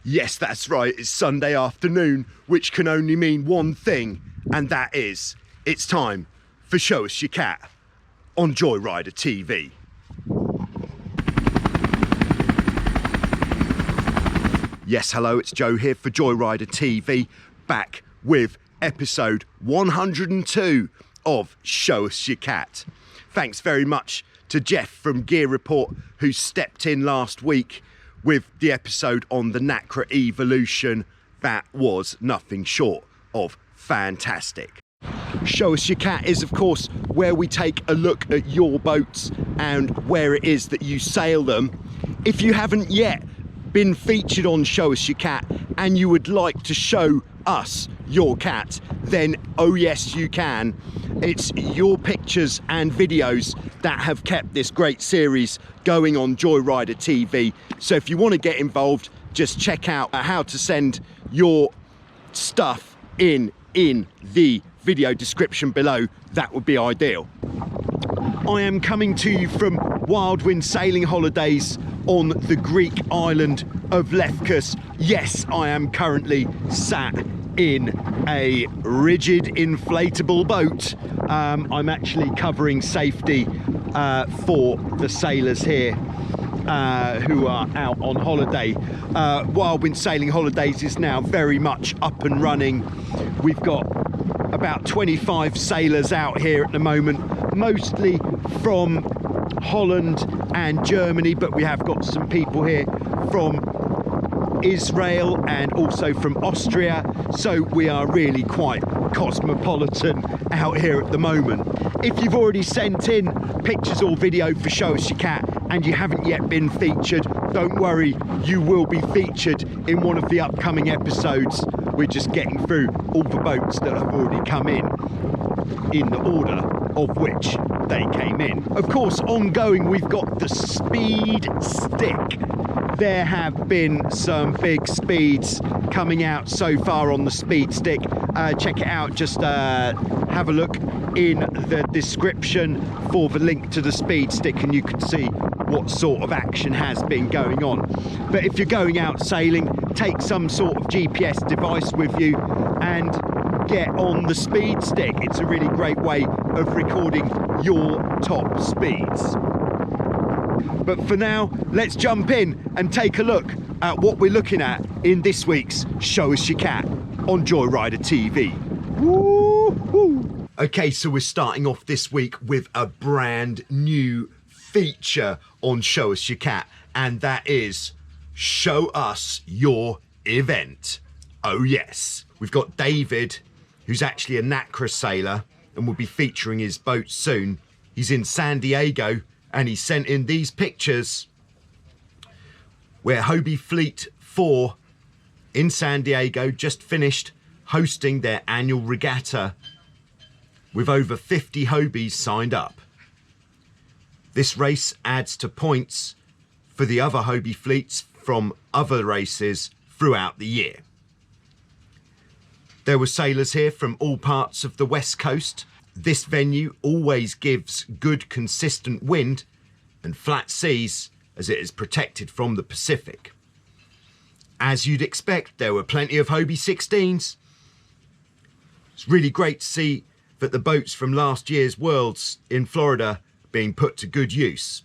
Yes, that's right, it's Sunday afternoon, which can only mean one thing, and that is, it's time for Show Us Your Cat on Joyrider TV. Yes, hello, it's Joe here for Joyrider TV, back with episode 102 of Show Us Your Cat. Thanks very much to Jeff from Gear Report, who stepped in last week with the episode on the Nacra evolution. That was nothing short of fantastic. Show Us Your Cat is, of course, where we take a look at your boats and where it is that you sail them. If you haven't yet been featured on Show Us Your Cat and you would like to show us your cat, then oh yes you can. It's your pictures and videos that have kept this great series going on Joyrider TV. So if you want to get involved, just check out how to send your stuff in the video description below. That would be ideal. I am coming to you from Wildwind Sailing Holidays on the Greek island of Lefkos. Yes, I am currently sat in a rigid inflatable boat. I'm actually covering safety for the sailors here who are out on holiday. Wildwind Sailing Holidays is now very much up and running. We've got about 25 sailors out here at the moment, mostly from Holland and Germany, but we have got some people here from Israel and also from Austria, so we are really quite cosmopolitan out here at the moment. If you've already sent in pictures or video for Show Us Your Cat and you haven't yet been featured, don't worry, you will be featured in one of the upcoming episodes. We're just getting through all the boats that have already come in the order of which they came in. Of course, ongoing, we've got the speed stick. There have been some big speeds coming out so far on the speed stick. Check it out, just have a look in the description for the link to the speed stick and you can see what sort of action has been going on. But if you're going out sailing, take some sort of GPS device with you and get on the speed stick. It's a really great way of recording your top speeds. But for now, let's jump in and take a look at what we're looking at in this week's Show Us Your Cat on Joyrider TV. Woo-hoo! Okay, so we're starting off this week with a brand new feature on Show Us Your Cat, and that is Show Us Your Event. Oh yes, we've got David, who's actually a Nacra sailor and will be featuring his boat soon. He's in San Diego and he sent in these pictures where Hobie Fleet 4 in San Diego just finished hosting their annual regatta with over 50 Hobies signed up. This race adds to points for the other Hobie fleets from other races throughout the year. There were sailors here from all parts of the West Coast. This venue always gives good consistent wind and flat seas as it is protected from the Pacific. As you'd expect, there were plenty of Hobie 16s. It's really great to see that the boats from last year's Worlds in Florida being put to good use.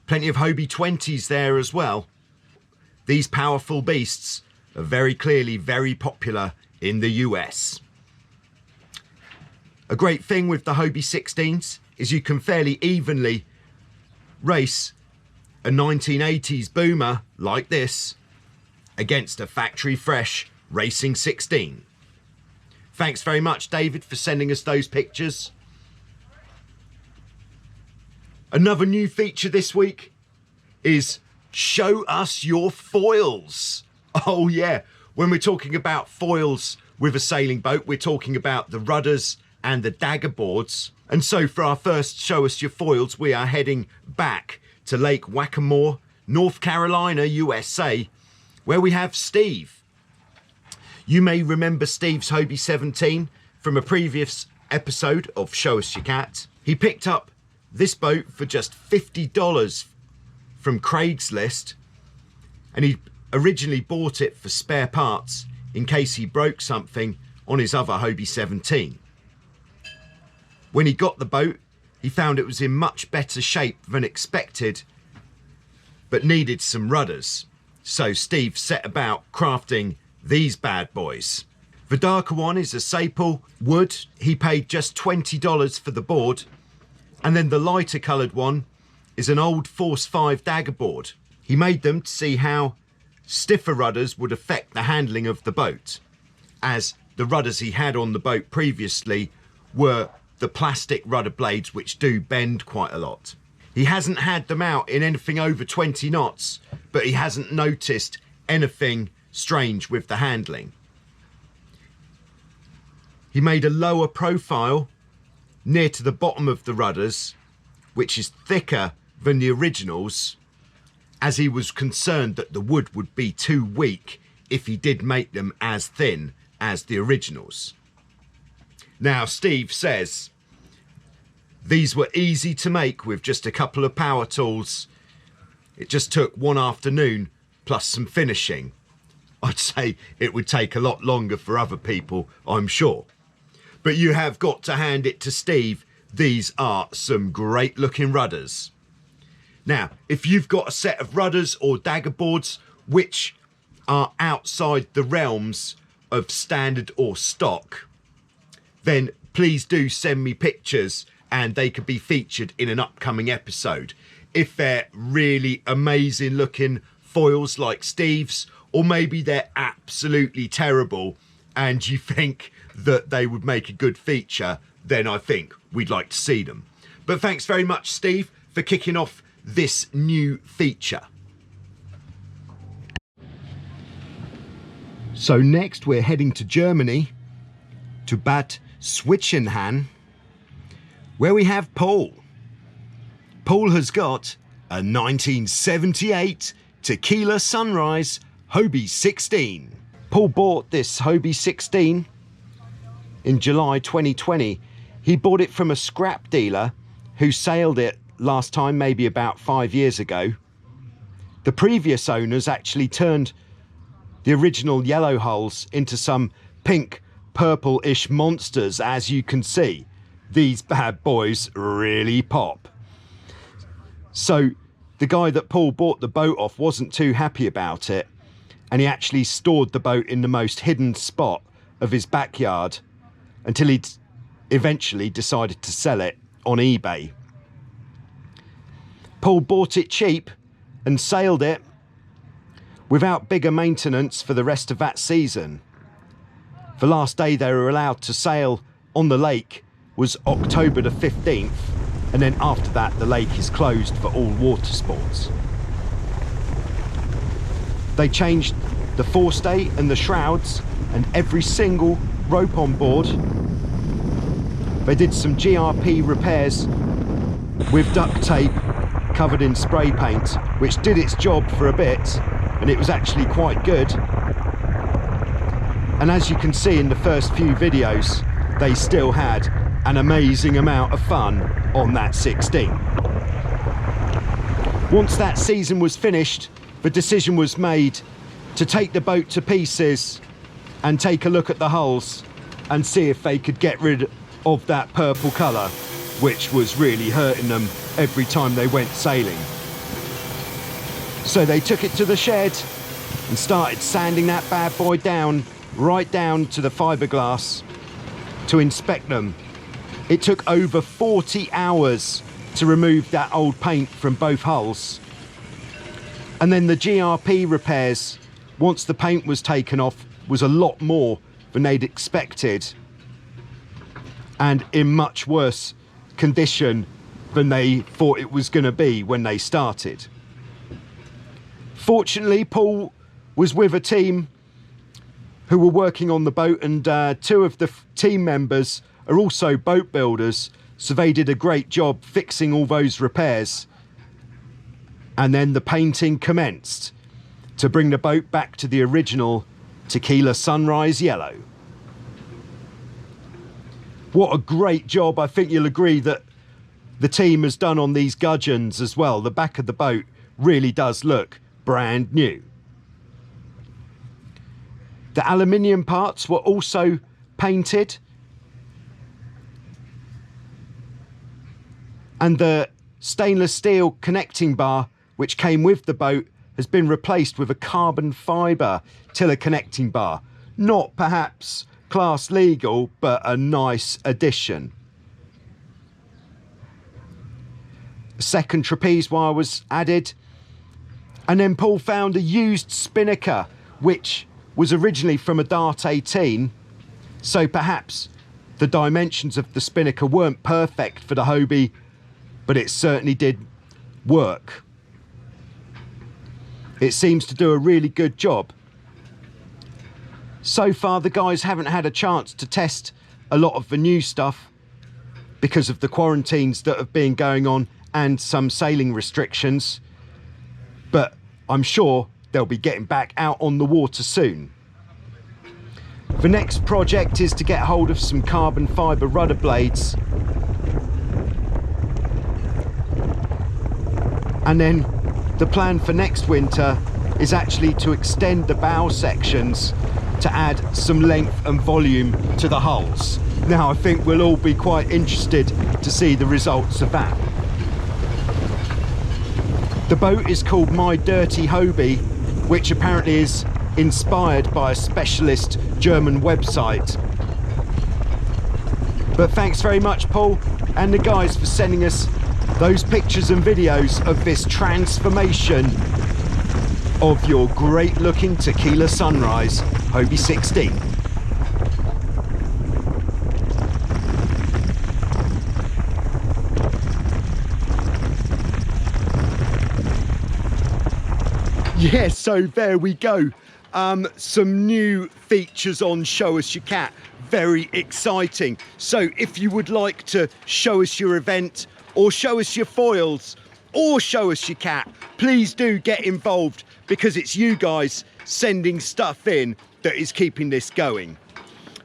Plenty of Hobie 20s there as well. These powerful beasts are very clearly very popular in the US. A great thing with the Hobie 16s is you can fairly evenly race a 1980s boomer like this against a factory fresh Racing 16. Thanks very much, David, for sending us those pictures. Another new feature this week is Show Us Your Foils. Oh yeah, when we're talking about foils with a sailing boat, we're talking about the rudders and the dagger boards. And so for our first Show Us Your Foils, we are heading back to Lake Waccamaw, North Carolina, USA, where we have Steve. You may remember Steve's Hobie 17 from a previous episode of Show Us Your Cat. He picked up this boat for just $50 from Craigslist, and he originally bought it for spare parts in case he broke something on his other Hobie 17. When he got the boat, he found it was in much better shape than expected, but needed some rudders. So Steve set about crafting these bad boys. The darker one is a Sapele wood. He paid just $20 for the board. And then the lighter coloured one is an old Force 5 dagger board. He made them to see how stiffer rudders would affect the handling of the boat, as the rudders he had on the boat previously were the plastic rudder blades, which do bend quite a lot. He hasn't had them out in anything over 20 knots, but he hasn't noticed anything strange with the handling. He made a lower profile near to the bottom of the rudders, which is thicker than the originals, as he was concerned that the wood would be too weak if he did make them as thin as the originals. Now, Steve says these were easy to make with just a couple of power tools. It just took one afternoon plus some finishing. I'd say it would take a lot longer for other people, I'm sure. But you have got to hand it to Steve. These are some great looking rudders. Now, if you've got a set of rudders or dagger boards which are outside the realms of standard or stock, then please do send me pictures and they could be featured in an upcoming episode. If they're really amazing looking foils like Steve's, or maybe they're absolutely terrible and you think that they would make a good feature, then I think we'd like to see them. But thanks very much, Steve, for kicking off this new feature. So next we're heading to Germany, to Bad Schwitzenhahn, where we have Paul. Paul has got a 1978 Tequila Sunrise Hobie 16. Paul bought this Hobie 16 in July 2020. He bought it from a scrap dealer who sailed it last time, maybe about 5 years ago. The previous owners actually turned the original yellow hulls into some pink, purple-ish monsters, as you can see. These bad boys really pop. So the guy that Paul bought the boat off wasn't too happy about it, and he actually stored the boat in the most hidden spot of his backyard until he eventually decided to sell it on eBay. Paul bought it cheap and sailed it without bigger maintenance for the rest of that season. The last day they were allowed to sail on the lake was October the 15th, and then after that the lake is closed for all water sports. They changed the forestay and the shrouds and every single rope on board. They did some GRP repairs with duct tape covered in spray paint, which did its job for a bit, and it was actually quite good. And as you can see in the first few videos, they still had an amazing amount of fun on that 16. Once that season was finished, the decision was made to take the boat to pieces and take a look at the hulls and see if they could get rid of that purple colour, which was really hurting them every time they went sailing. So they took it to the shed and started sanding that bad boy down, right down to the fiberglass, to inspect them. It took over 40 hours to remove that old paint from both hulls. And then the GRP repairs, once the paint was taken off, was a lot more than they'd expected, and in much worse condition than they thought it was going to be when they started. Fortunately, Paul was with a team who were working on the boat, and two of the team members are also boat builders, so they did a great job fixing all those repairs. And then the painting commenced to bring the boat back to the original Tequila Sunrise yellow. What a great job. I think you'll agree that the team has done on these gudgeons as well. The back of the boat really does look brand new. The aluminium parts were also painted, and the stainless steel connecting bar which came with the boat has been replaced with a carbon fibre tiller connecting bar. Not perhaps class legal, but a nice addition. A second trapeze wire was added, and then Paul found a used spinnaker which was originally from a Dart 18, so perhaps the dimensions of the spinnaker weren't perfect for the Hobie, but it certainly did work. It seems to do a really good job. So far the guys haven't had a chance to test a lot of the new stuff because of the quarantines that have been going on and some sailing restrictions, but I'm sure they'll be getting back out on the water soon. The next project is to get hold of some carbon fibre rudder blades, and then the plan for next winter is actually to extend the bow sections to add some length and volume to the hulls. Now I think we'll all be quite interested to see the results of that. The boat is called My Dirty Hobie, which apparently is inspired by a specialist German website. But thanks very much, Paul and the guys, for sending us those pictures and videos of this transformation of your great looking tequila sunrise Hobie 16. Yeah, so there we go. Some new features on Show Us Your Cat. Very exciting. So if you would like to show us your event, or show us your foils, or show us your cat, please do get involved, because it's you guys sending stuff in that is keeping this going.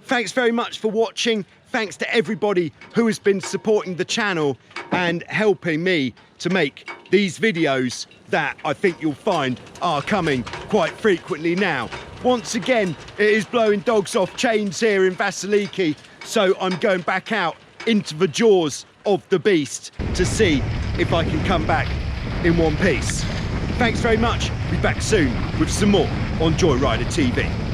Thanks very much for watching. Thanks to everybody who has been supporting the channel and helping me to make these videos that I think you'll find are coming quite frequently now. Once again, it is blowing dogs off chains here in Vasiliki, so I'm going back out into the jaws of the beast to see if I can come back in one piece. Thanks very much. Be back soon with some more on Joyrider TV.